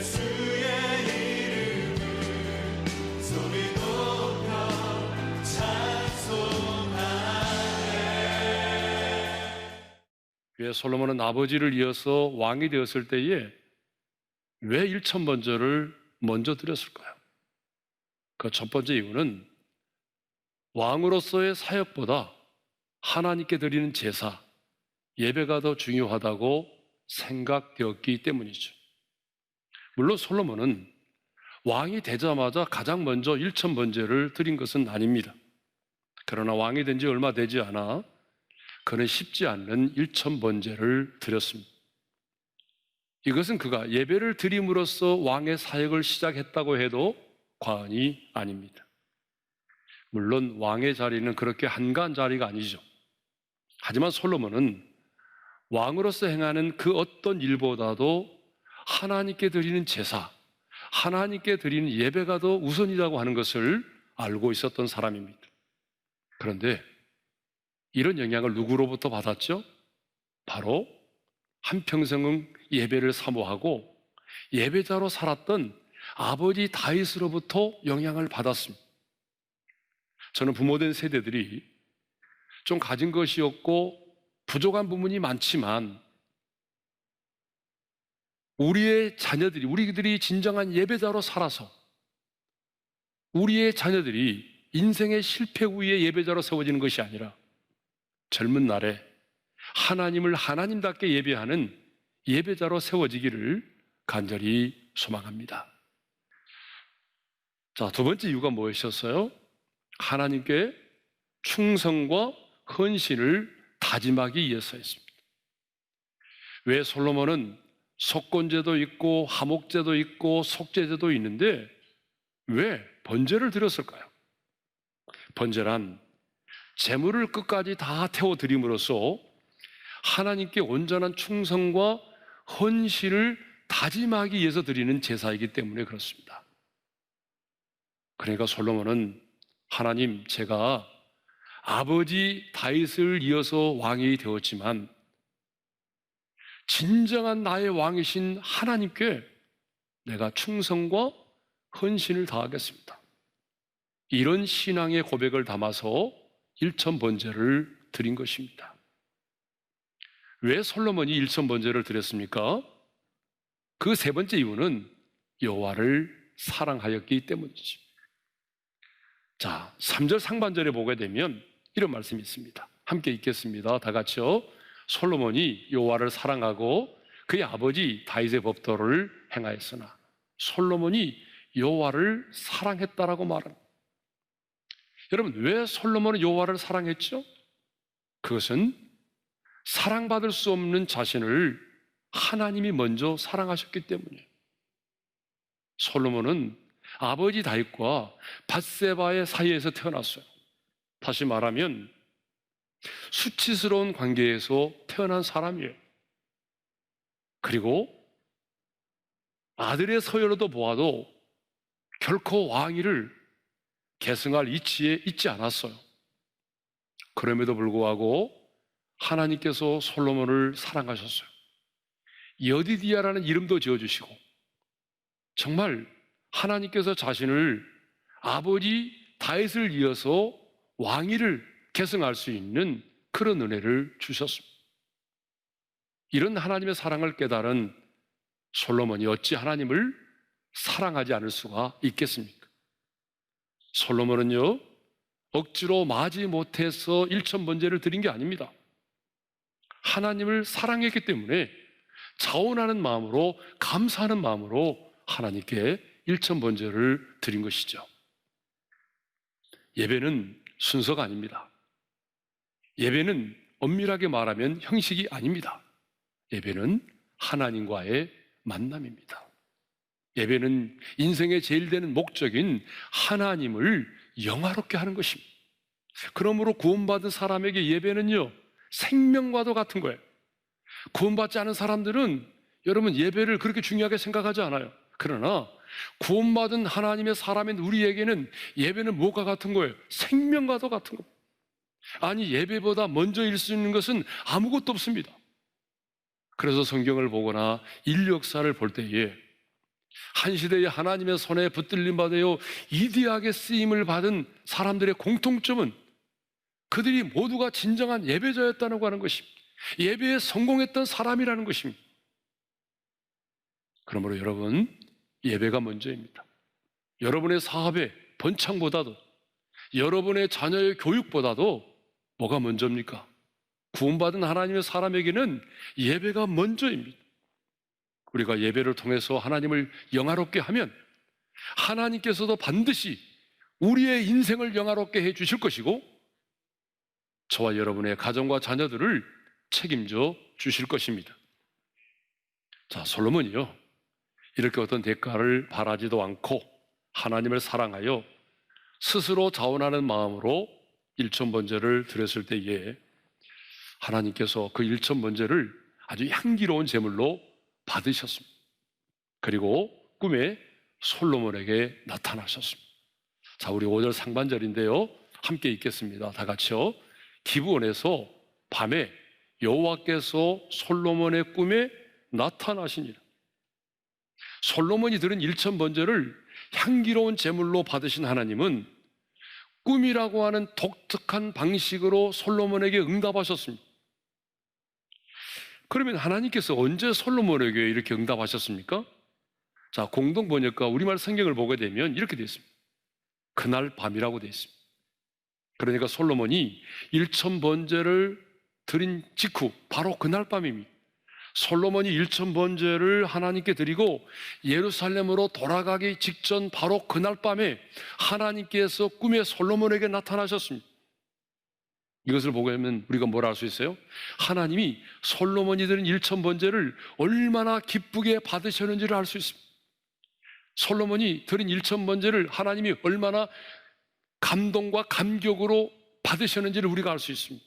주의 이름을 소리 높여 찬송하네. 왜 솔로몬은 아버지를 이어서 왕이 되었을 때에 왜 일천번제를 먼저 드렸을까요? 그 첫 번째 이유는 왕으로서의 사역보다 하나님께 드리는 제사, 예배가 더 중요하다고 생각되었기 때문이죠. 물론 솔로몬은 왕이 되자마자 가장 먼저 일천번제를 드린 것은 아닙니다. 그러나 왕이 된 지 얼마 되지 않아 그는 쉽지 않는 일천번제를 드렸습니다. 이것은 그가 예배를 드림으로써 왕의 사역을 시작했다고 해도 과언이 아닙니다. 물론 왕의 자리는 그렇게 한가한 자리가 아니죠. 하지만 솔로몬은 왕으로서 행하는 그 어떤 일보다도 하나님께 드리는 제사, 하나님께 드리는 예배가 더 우선이라고 하는 것을 알고 있었던 사람입니다. 그런데 이런 영향을 누구로부터 받았죠? 바로 한평생은 예배를 사모하고 예배자로 살았던 아버지 다윗으로부터 영향을 받았습니다. 저는 부모된 세대들이 좀 가진 것이 없고 부족한 부분이 많지만 우리의 자녀들이, 우리들이 진정한 예배자로 살아서 우리의 자녀들이 인생의 실패 후에 예배자로 세워지는 것이 아니라 젊은 날에 하나님을 하나님답게 예배하는 예배자로 세워지기를 간절히 소망합니다. 자, 두 번째 이유가 무엇이었어요? 하나님께 충성과 헌신을 다짐하기 위해서였습니다. 왜 솔로몬은 속건제도 있고 하목제도 있고 속죄제도 있는데 왜 번제를 드렸을까요? 번제란 제물을 끝까지 다 태워드림으로써 하나님께 온전한 충성과 헌신을 다짐하기 위해서 드리는 제사이기 때문에 그렇습니다. 그러니까 솔로몬은 하나님, 제가 아버지 다윗을 이어서 왕이 되었지만 진정한 나의 왕이신 하나님께 내가 충성과 헌신을 다하겠습니다. 이런 신앙의 고백을 담아서 일천번제를 드린 것입니다. 왜 솔로몬이 일천번제를 드렸습니까? 그 세 번째 이유는 여호와를 사랑하였기 때문이죠. 자, 3절 상반절에 보게 되면 이런 말씀이 있습니다. 함께 읽겠습니다. 다 같이요. 솔로몬이 여호와를 사랑하고 그의 아버지 다윗의 법도를 행하였으나 솔로몬이 여호와를 사랑했다라고 말합니다. 여러분, 왜 솔로몬은 여호와를 사랑했죠? 그것은 사랑받을 수 없는 자신을 하나님이 먼저 사랑하셨기 때문이에요. 솔로몬은 아버지 다윗과 밧세바의 사이에서 태어났어요. 다시 말하면 수치스러운 관계에서 태어난 사람이에요. 그리고 아들의 서열로도 보아도 결코 왕위를 계승할 이치에 있지 않았어요. 그럼에도 불구하고 하나님께서 솔로몬을 사랑하셨어요. 여디디아라는 이름도 지어주시고 정말 하나님께서 자신을 아버지 다윗을 이어서 왕위를 계승할 수 있는 그런 은혜를 주셨습니다. 이런 하나님의 사랑을 깨달은 솔로몬이 어찌 하나님을 사랑하지 않을 수가 있겠습니까? 솔로몬은요, 억지로 마지 못해서 일천번제를 드린 게 아닙니다. 하나님을 사랑했기 때문에 자원하는 마음으로, 감사하는 마음으로 하나님께 일천번제를 드린 것이죠. 예배는 순서가 아닙니다. 예배는 엄밀하게 말하면 형식이 아닙니다. 예배는 하나님과의 만남입니다. 예배는 인생의 제일 되는 목적인 하나님을 영화롭게 하는 것입니다. 그러므로 구원받은 사람에게 예배는요, 생명과도 같은 거예요. 구원받지 않은 사람들은 여러분 예배를 그렇게 중요하게 생각하지 않아요. 그러나 구원받은 하나님의 사람인 우리에게는 예배는 뭐가 같은 거예요? 생명과도 같은 겁니다. 아니, 예배보다 먼저 일 수 있는 것은 아무것도 없습니다. 그래서 성경을 보거나 인류 역사를 볼 때에 한 시대에 하나님의 손에 붙들림 받아요 위대하게 쓰임을 받은 사람들의 공통점은 그들이 모두가 진정한 예배자였다고 하는 것입니다. 예배에 성공했던 사람이라는 것입니다. 그러므로 여러분, 예배가 먼저입니다. 여러분의 사업의 번창보다도, 여러분의 자녀의 교육보다도 뭐가 먼저입니까? 구원받은 하나님의 사람에게는 예배가 먼저입니다. 우리가 예배를 통해서 하나님을 영화롭게 하면 하나님께서도 반드시 우리의 인생을 영화롭게 해 주실 것이고 저와 여러분의 가정과 자녀들을 책임져 주실 것입니다. 자, 솔로몬이요, 이렇게 어떤 대가를 바라지도 않고 하나님을 사랑하여 스스로 자원하는 마음으로 일천번제를 드렸을 때에 하나님께서 그 일천번제를 아주 향기로운 제물로 받으셨습니다. 그리고 꿈에 솔로몬에게 나타나셨습니다. 자, 우리 5절 상반절인데요, 함께 읽겠습니다. 다 같이요. 기브온에서 밤에 여호와께서 솔로몬의 꿈에 나타나시니라. 솔로몬이 드린 일천번제를 향기로운 제물로 받으신 하나님은 꿈이라고 하는 독특한 방식으로 솔로몬에게 응답하셨습니다. 그러면 하나님께서 언제 솔로몬에게 이렇게 응답하셨습니까? 자, 공동번역과 우리말 성경을 보게 되면 이렇게 되어 있습니다. 그날 밤이라고 되어 있습니다. 그러니까 솔로몬이 일천번제를 드린 직후 바로 그날 밤입니다. 솔로몬이 일천번제를 하나님께 드리고 예루살렘으로 돌아가기 직전 바로 그날 밤에 하나님께서 꿈에 솔로몬에게 나타나셨습니다. 이것을 보게 되면 우리가 뭘 알 수 있어요? 하나님이 솔로몬이 드린 일천번제를 얼마나 기쁘게 받으셨는지를 알 수 있습니다. 솔로몬이 드린 일천번제를 하나님이 얼마나 감동과 감격으로 받으셨는지를 우리가 알 수 있습니다.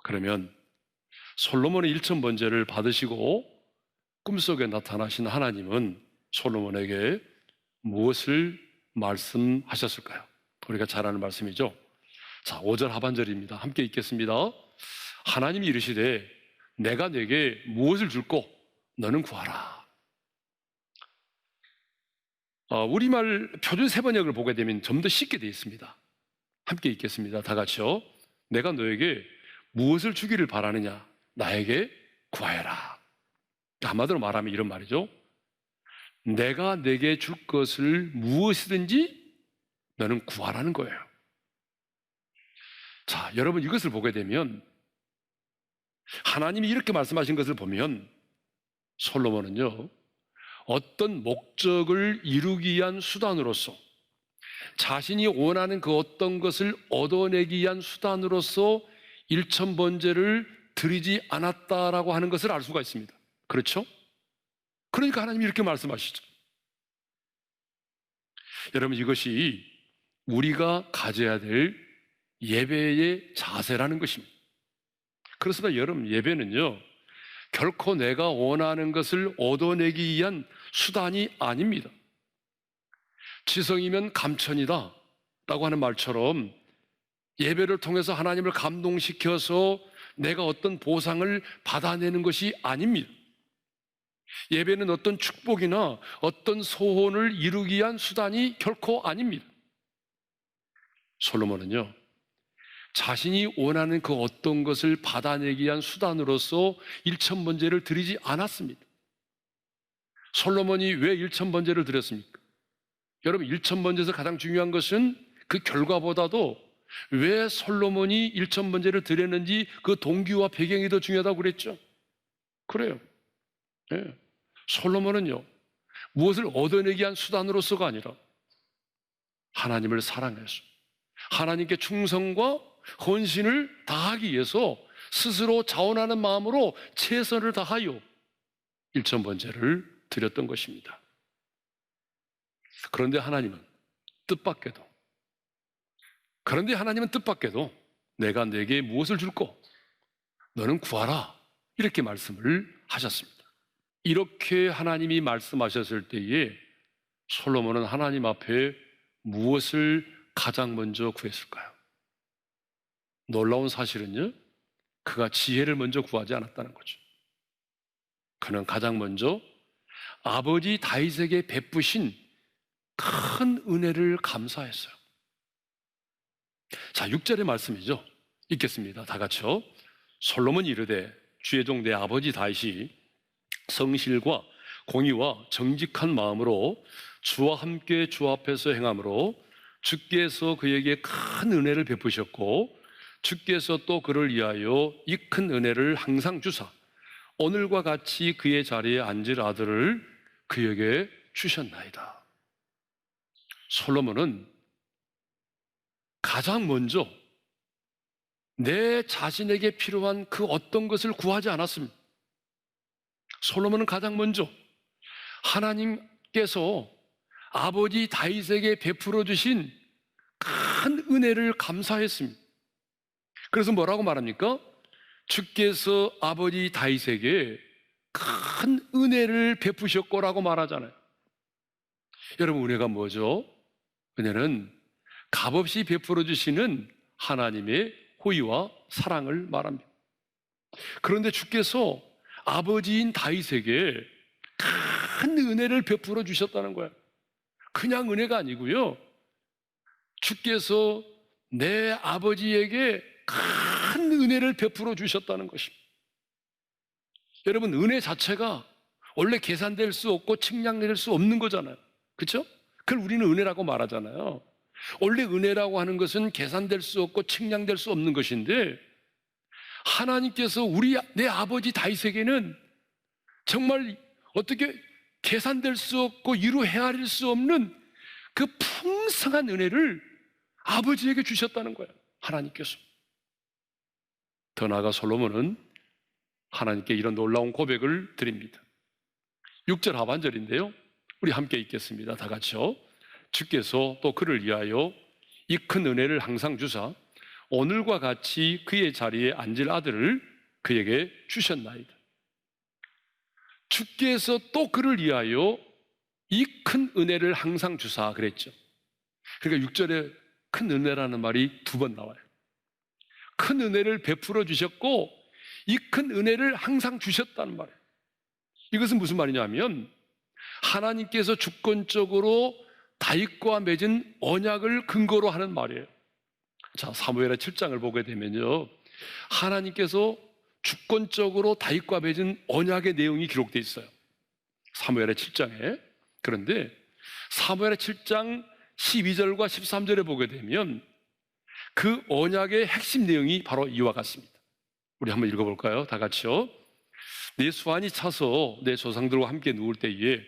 그러면 솔로몬의 일천번제를 받으시고 꿈속에 나타나신 하나님은 솔로몬에게 무엇을 말씀하셨을까요? 우리가 잘 아는 말씀이죠. 자, 5절 하반절입니다. 함께 읽겠습니다. 하나님이 이르시되 내가 네게 무엇을 줄꼬 너는 구하라. 우리말 표준 세번역을 보게 되면 좀 더 쉽게 되어 있습니다. 함께 읽겠습니다. 다 같이요. 내가 너에게 무엇을 주기를 바라느냐? 나에게 구하여라. 한마디로 말하면 이런 말이죠. 내가 내게 줄 것을 무엇이든지 너는 구하라는 거예요. 자, 여러분 이것을 보게 되면 하나님이 이렇게 말씀하신 것을 보면 솔로몬은요, 어떤 목적을 이루기 위한 수단으로서 자신이 원하는 그 어떤 것을 얻어내기 위한 수단으로서 일천번제를 드리지 않았다라고 하는 것을 알 수가 있습니다. 그렇죠? 그러니까 하나님이 이렇게 말씀하시죠. 여러분 이것이 우리가 가져야 될 예배의 자세라는 것입니다. 그렇습니다. 여러분 예배는요 결코 내가 원하는 것을 얻어내기 위한 수단이 아닙니다. 지성이면 감천이다 라고 하는 말처럼 예배를 통해서 하나님을 감동시켜서 내가 어떤 보상을 받아내는 것이 아닙니다. 예배는 어떤 축복이나 어떤 소원을 이루기 위한 수단이 결코 아닙니다. 솔로몬은요 자신이 원하는 그 어떤 것을 받아내기 위한 수단으로서 일천번제를 드리지 않았습니다. 솔로몬이 왜 일천번제를 드렸습니까? 여러분 일천번제에서 가장 중요한 것은 그 결과보다도 왜 솔로몬이 일천번제를 드렸는지 그 동기와 배경이 더 중요하다고 그랬죠. 그래요. 네. 솔로몬은요 무엇을 얻어내기 위한 수단으로서가 아니라 하나님을 사랑해서 하나님께 충성과 헌신을 다하기 위해서 스스로 자원하는 마음으로 최선을 다하여 일천번제를 드렸던 것입니다. 그런데 하나님은 뜻밖에도 내가 네게 무엇을 줄꼬 너는 구하라 이렇게 말씀을 하셨습니다. 이렇게 하나님이 말씀하셨을 때에 솔로몬은 하나님 앞에 무엇을 가장 먼저 구했을까요? 놀라운 사실은요 그가 지혜를 먼저 구하지 않았다는 거죠. 그는 가장 먼저 아버지 다윗에게 베푸신 큰 은혜를 감사했어요. 자, 6절의 말씀이죠. 읽겠습니다. 다 같이요. 솔로몬이 이르되 주의 종 내 아버지 다윗이 성실과 공의와 정직한 마음으로 주와 함께 주 앞에서 행함으로 주께서 그에게 큰 은혜를 베푸셨고 주께서 또 그를 위하여 이 큰 은혜를 항상 주사 오늘과 같이 그의 자리에 앉을 아들을 그에게 주셨나이다. 솔로몬은 가장 먼저 내 자신에게 필요한 그 어떤 것을 구하지 않았습니다. 솔로몬은 가장 먼저 하나님께서 아버지 다윗에게 베풀어 주신 큰 은혜를 감사했습니다. 그래서 뭐라고 말합니까? 주께서 아버지 다윗에게 큰 은혜를 베푸셨고라고 말하잖아요. 여러분, 은혜가 뭐죠? 은혜는 값없이 베풀어 주시는 하나님의 호의와 사랑을 말합니다. 그런데 주께서 아버지인 다윗에게 큰 은혜를 베풀어 주셨다는 거예요. 그냥 은혜가 아니고요, 주께서 내 아버지에게 큰 은혜를 베풀어 주셨다는 것입니다. 여러분, 은혜 자체가 원래 계산될 수 없고 측량될 수 없는 거잖아요. 그렇죠? 그걸 우리는 은혜라고 말하잖아요. 원래 은혜라고 하는 것은 계산될 수 없고 측량될 수 없는 것인데, 하나님께서 내 아버지 다윗에게는 정말 어떻게 계산될 수 없고 이루 헤아릴 수 없는 그 풍성한 은혜를 아버지에게 주셨다는 거예요. 하나님께서. 더 나아가 솔로몬은 하나님께 이런 놀라운 고백을 드립니다. 6절 하반절인데요, 우리 함께 읽겠습니다. 다 같이요. 주께서 또 그를 위하여 이 큰 은혜를 항상 주사 오늘과 같이 그의 자리에 앉을 아들을 그에게 주셨나이다. 주께서 또 그를 위하여 이 큰 은혜를 항상 주사 그랬죠. 그러니까 6절에 큰 은혜라는 말이 2번 나와요. 큰 은혜를 베풀어 주셨고 이 큰 은혜를 항상 주셨다는 말이에요. 이것은 무슨 말이냐면 하나님께서 주권적으로 다윗과 맺은 언약을 근거로 하는 말이에요. 자, 사무엘하 7장을 보게 되면요, 하나님께서 주권적으로 다윗과 맺은 언약의 내용이 기록되어 있어요. 사무엘하 7장에. 그런데 사무엘하 7장 12절과 13절에 보게 되면 그 언약의 핵심 내용이 바로 이와 같습니다. 우리 한번 읽어볼까요? 다 같이요. 네 수완이 차서 내 조상들과 함께 누울 때에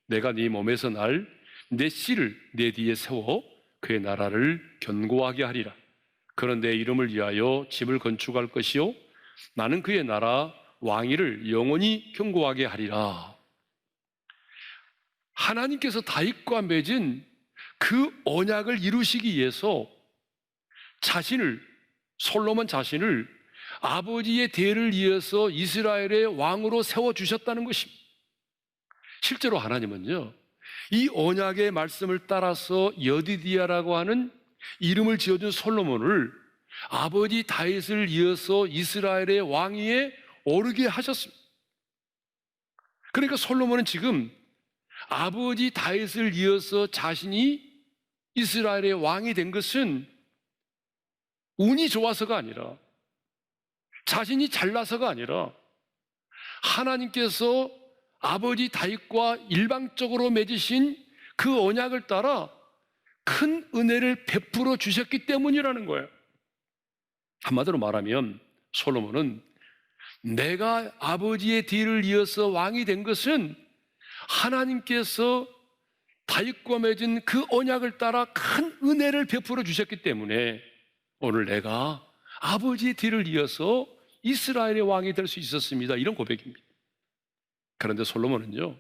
내가 네 몸에서 날 내 씨를 내 뒤에 세워 그의 나라를 견고하게 하리라. 그런 내 이름을 위하여 집을 건축할 것이요 나는 그의 나라 왕위를 영원히 견고하게 하리라. 하나님께서 다윗과 맺은 그 언약을 이루시기 위해서 솔로몬 자신을 아버지의 대를 이어서 이스라엘의 왕으로 세워주셨다는 것입니다. 실제로 하나님은요, 이 언약의 말씀을 따라서 여디디아라고 하는 이름을 지어준 솔로몬을 아버지 다윗을 이어서 이스라엘의 왕위에 오르게 하셨습니다. 그러니까 솔로몬은 지금 아버지 다윗을 이어서 자신이 이스라엘의 왕이 된 것은 운이 좋아서가 아니라, 자신이 잘나서가 아니라, 하나님께서 아버지 다윗과 일방적으로 맺으신 그 언약을 따라 큰 은혜를 베풀어 주셨기 때문이라는 거예요. 한마디로 말하면 솔로몬은 내가 아버지의 뒤를 이어서 왕이 된 것은 하나님께서 다윗과 맺은 그 언약을 따라 큰 은혜를 베풀어 주셨기 때문에 오늘 내가 아버지의 뒤를 이어서 이스라엘의 왕이 될 수 있었습니다. 이런 고백입니다. 그런데 솔로몬은요,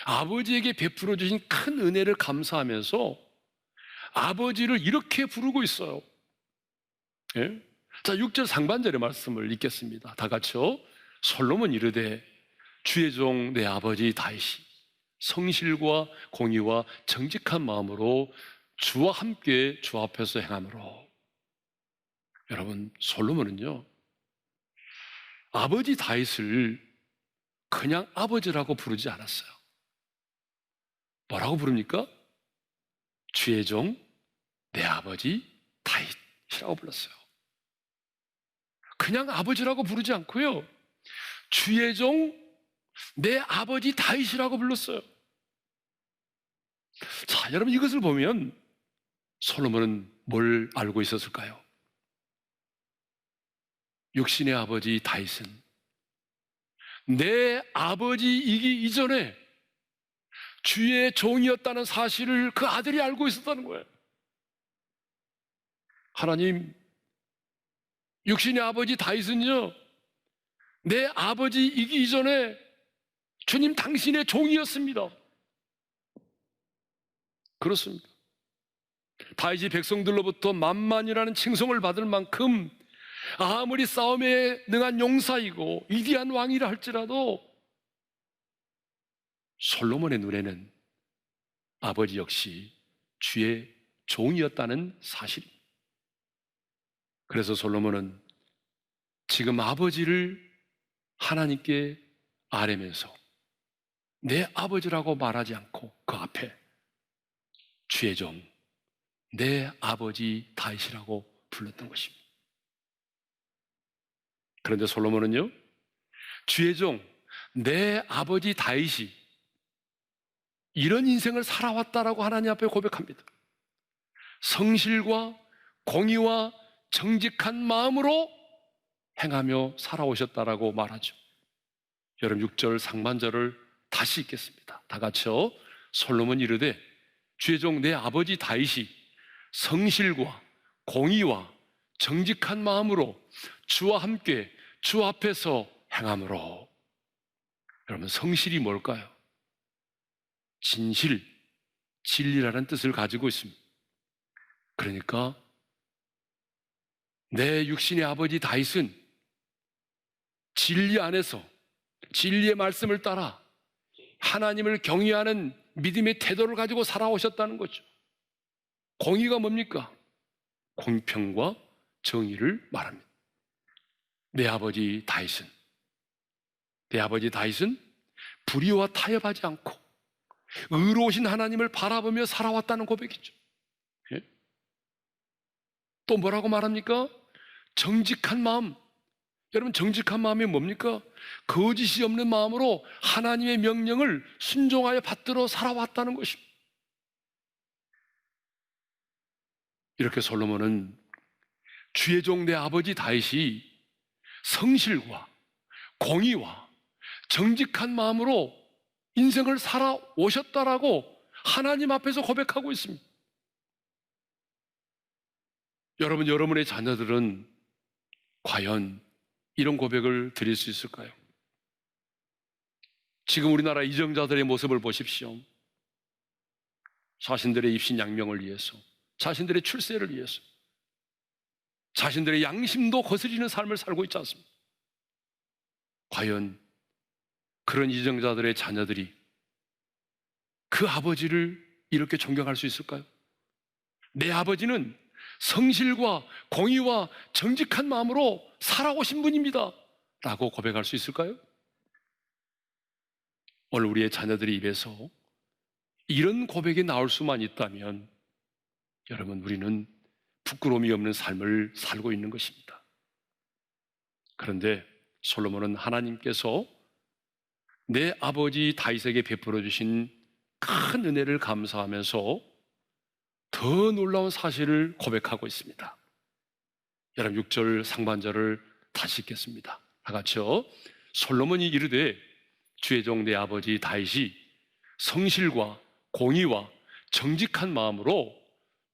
아버지에게 베풀어 주신 큰 은혜를 감사하면서 아버지를 이렇게 부르고 있어요. 예? 자, 6절 상반절의 말씀을 읽겠습니다. 다 같이요. 솔로몬 이르되 주의 종 내 아버지 다윗이 성실과 공의와 정직한 마음으로 주와 함께 주 앞에서 행함으로. 여러분, 솔로몬은요, 아버지 다윗을 그냥 아버지라고 부르지 않았어요. 뭐라고 부릅니까? 주의 종 내 아버지 다윗이라고 불렀어요. 그냥 아버지라고 부르지 않고요, 주의 종 내 아버지 다윗이라고 불렀어요. 자, 여러분, 이것을 보면 솔로몬은 뭘 알고 있었을까요? 육신의 아버지 다윗은 내 아버지이기 이전에 주의 종이었다는 사실을 그 아들이 알고 있었다는 거예요. 하나님, 육신의 아버지 다윗은요, 내 아버지이기 이전에 주님 당신의 종이었습니다. 그렇습니다. 다윗이 백성들로부터 만만이라는 칭송을 받을 만큼 아무리 싸움에 능한 용사이고 위대한 왕이라 할지라도 솔로몬의 눈에는 아버지 역시 주의 종이었다는 사실입니다. 그래서 솔로몬은 지금 아버지를 하나님께 아뢰면서 내 아버지라고 말하지 않고 그 앞에 주의 종, 내 아버지 다윗이라고 불렀던 것입니다. 그런데 솔로몬은요, 주의 종, 내 아버지 다윗이 이런 인생을 살아왔다라고 하나님 앞에 고백합니다. 성실과 공의와 정직한 마음으로 행하며 살아오셨다라고 말하죠. 여러분, 6절 상반절을 다시 읽겠습니다. 다 같이요. 솔로몬이 이르되 주의 종 내 아버지 다윗이 성실과 공의와 정직한 마음으로 주와 함께 주 앞에서 행함으로. 여러분, 성실이 뭘까요? 진실, 진리라는 뜻을 가지고 있습니다. 그러니까 내 육신의 아버지 다윗은 진리 안에서 진리의 말씀을 따라 하나님을 경외하는 믿음의 태도를 가지고 살아오셨다는 거죠. 공의가 뭡니까? 공평과 정의를 말합니다. 내 아버지 다윗은 불의와 타협하지 않고 의로우신 하나님을 바라보며 살아왔다는 고백이죠. 예? 또 뭐라고 말합니까? 정직한 마음. 여러분, 정직한 마음이 뭡니까? 거짓이 없는 마음으로 하나님의 명령을 순종하여 받들어 살아왔다는 것입니다. 이렇게 솔로몬은 주의 종 내 아버지 다윗이 성실과 공의와 정직한 마음으로 인생을 살아오셨다라고 하나님 앞에서 고백하고 있습니다. 여러분, 여러분의 자녀들은 과연 이런 고백을 드릴 수 있을까요? 지금 우리나라 이정자들의 모습을 보십시오. 자신들의 입신양명을 위해서, 자신들의 출세를 위해서, 자신들의 양심도 거스리는 삶을 살고 있지 않습니까? 과연 그런 이정자들의 자녀들이 그 아버지를 이렇게 존경할 수 있을까요? 내 아버지는 성실과 공의와 정직한 마음으로 살아오신 분입니다 라고 고백할 수 있을까요? 오늘 우리의 자녀들의 입에서 이런 고백이 나올 수만 있다면 여러분, 우리는 부끄러움이 없는 삶을 살고 있는 것입니다. 그런데 솔로몬은 하나님께서 내 아버지 다윗에게 베풀어 주신 큰 은혜를 감사하면서 더 놀라운 사실을 고백하고 있습니다. 여러분, 6절 상반절을 다시 읽겠습니다. 다 같이요. 솔로몬이 이르되 주의 종 내 아버지 다윗이 성실과 공의와 정직한 마음으로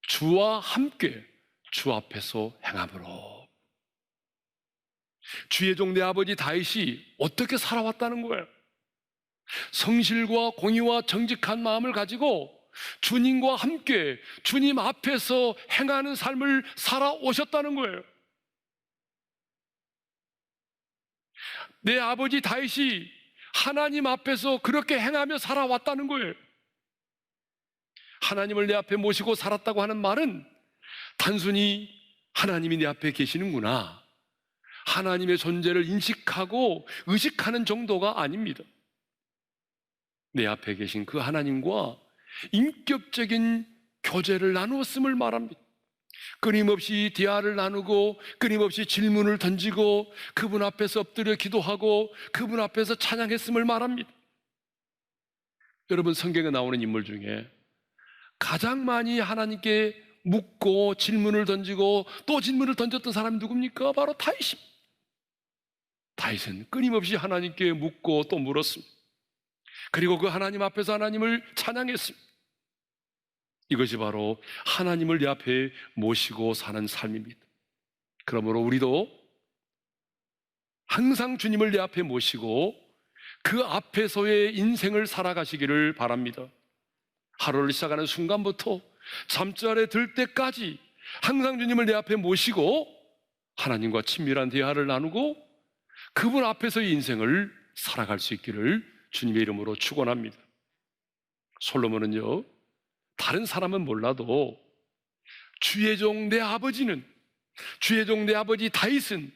주와 함께 주 앞에서 행함으로. 주의 종 내 아버지 다윗이 어떻게 살아왔다는 거예요? 성실과 공의와 정직한 마음을 가지고 주님과 함께 주님 앞에서 행하는 삶을 살아오셨다는 거예요. 내 아버지 다윗이 하나님 앞에서 그렇게 행하며 살아왔다는 거예요. 하나님을 내 앞에 모시고 살았다고 하는 말은 단순히 하나님이 내 앞에 계시는구나, 하나님의 존재를 인식하고 의식하는 정도가 아닙니다. 내 앞에 계신 그 하나님과 인격적인 교제를 나누었음을 말합니다. 끊임없이 대화를 나누고 끊임없이 질문을 던지고 그분 앞에서 엎드려 기도하고 그분 앞에서 찬양했음을 말합니다. 여러분, 성경에 나오는 인물 중에 가장 많이 하나님께 묻고 질문을 던지고 또 질문을 던졌던 사람이 누굽니까? 바로 다윗입니다. 다윗은 끊임없이 하나님께 묻고 또 물었습니다. 그리고 그 하나님 앞에서 하나님을 찬양했습니다. 이것이 바로 하나님을 내 앞에 모시고 사는 삶입니다. 그러므로 우리도 항상 주님을 내 앞에 모시고 그 앞에서의 인생을 살아가시기를 바랍니다. 하루를 시작하는 순간부터 잠자리에 들 때까지 항상 주님을 내 앞에 모시고 하나님과 친밀한 대화를 나누고 그분 앞에서의 인생을 살아갈 수 있기를 주님의 이름으로 축원합니다. 솔로몬은요, 다른 사람은 몰라도 주의 종 내 아버지는, 주의 종 내 아버지 다윗은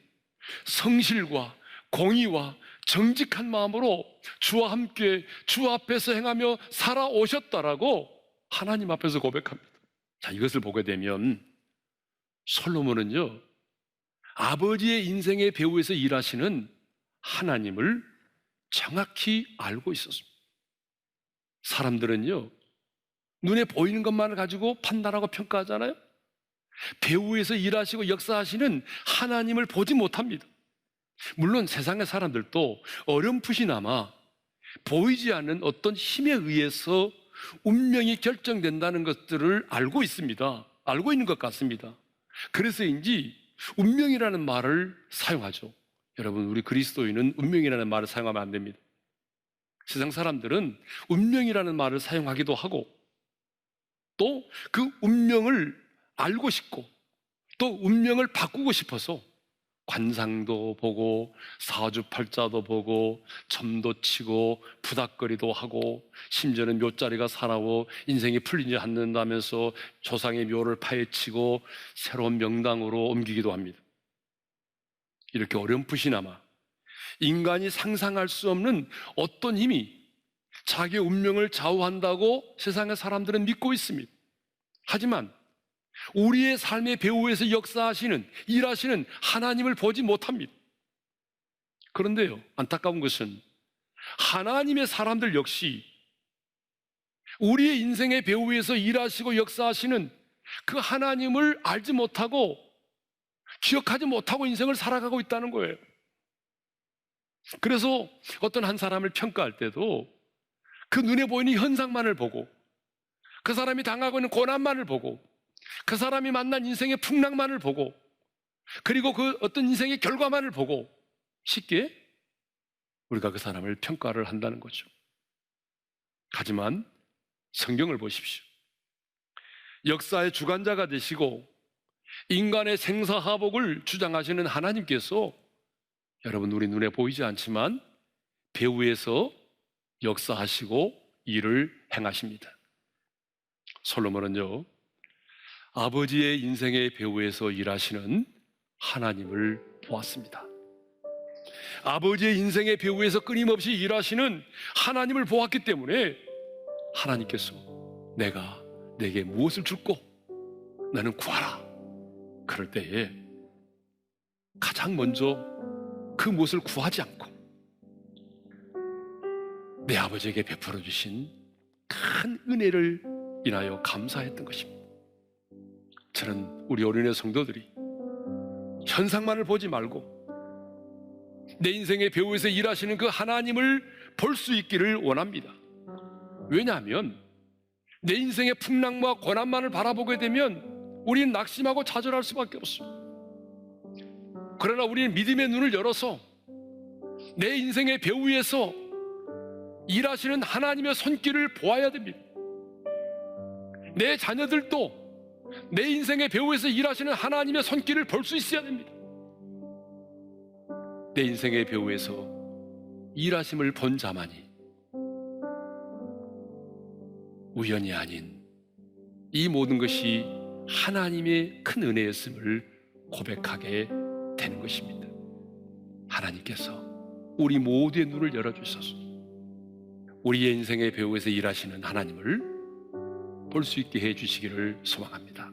성실과 공의와 정직한 마음으로 주와 함께 주 앞에서 행하며 살아오셨다라고 하나님 앞에서 고백합니다. 자, 이것을 보게 되면 솔로몬은요, 아버지의 인생의 배후에서 일하시는 하나님을 정확히 알고 있었습니다. 사람들은요, 눈에 보이는 것만을 가지고 판단하고 평가하잖아요. 배후에서 일하시고 역사하시는 하나님을 보지 못합니다. 물론 세상의 사람들도 어렴풋이나마 보이지 않는 어떤 힘에 의해서 운명이 결정된다는 것들을 알고 있습니다. 알고 있는 것 같습니다. 그래서인지 운명이라는 말을 사용하죠. 여러분, 우리 그리스도인은 운명이라는 말을 사용하면 안 됩니다. 세상 사람들은 운명이라는 말을 사용하기도 하고 또 그 운명을 알고 싶고 또 운명을 바꾸고 싶어서 관상도 보고 사주팔자도 보고 점도 치고 부닥거리도 하고 심지어는 묘자리가 사나워 인생이 풀리지 않는다면서 조상의 묘를 파헤치고 새로운 명당으로 옮기기도 합니다. 이렇게 어렴풋이나마 인간이 상상할 수 없는 어떤 힘이 자기의 운명을 좌우한다고 세상의 사람들은 믿고 있습니다. 하지만 우리의 삶의 배후에서 역사하시는, 일하시는 하나님을 보지 못합니다. 그런데요, 안타까운 것은 하나님의 사람들 역시 우리의 인생의 배후에서 일하시고 역사하시는 그 하나님을 알지 못하고 기억하지 못하고 인생을 살아가고 있다는 거예요. 그래서 어떤 한 사람을 평가할 때도 그 눈에 보이는 현상만을 보고 그 사람이 당하고 있는 고난만을 보고 그 사람이 만난 인생의 풍랑만을 보고 그리고 그 어떤 인생의 결과만을 보고 쉽게 우리가 그 사람을 평가를 한다는 거죠. 하지만 성경을 보십시오. 역사의 주관자가 되시고 인간의 생사하복을 주장하시는 하나님께서 여러분, 우리 눈에 보이지 않지만 배후에서 역사하시고 일을 행하십니다. 솔로몬은요, 아버지의 인생의 배후에서 일하시는 하나님을 보았습니다. 아버지의 인생의 배후에서 끊임없이 일하시는 하나님을 보았기 때문에 하나님께서 내가 내게 무엇을 줄고 나는 구하라. 그럴 때에 가장 먼저 그 무엇을 구하지 않고 내 아버지에게 베풀어 주신 큰 은혜를 인하여 감사했던 것입니다. 저는 우리 어린애 성도들이 현상만을 보지 말고 내 인생의 배후에서 일하시는 그 하나님을 볼 수 있기를 원합니다. 왜냐하면 내 인생의 풍랑과 고난만을 바라보게 되면 우리는 낙심하고 좌절할 수밖에 없습니다. 그러나 우리는 믿음의 눈을 열어서 내 인생의 배후에서 일하시는 하나님의 손길을 보아야 됩니다. 내 자녀들도 내 인생의 배후에서 일하시는 하나님의 손길을 볼 수 있어야 됩니다. 내 인생의 배후에서 일하심을 본 자만이 우연이 아닌 이 모든 것이 하나님의 큰 은혜였음을 고백하게 되는 것입니다. 하나님께서 우리 모두의 눈을 열어주셔서 우리의 인생의 배후에서 일하시는 하나님을 맛볼 수 있게 해 주시기를 소망합니다.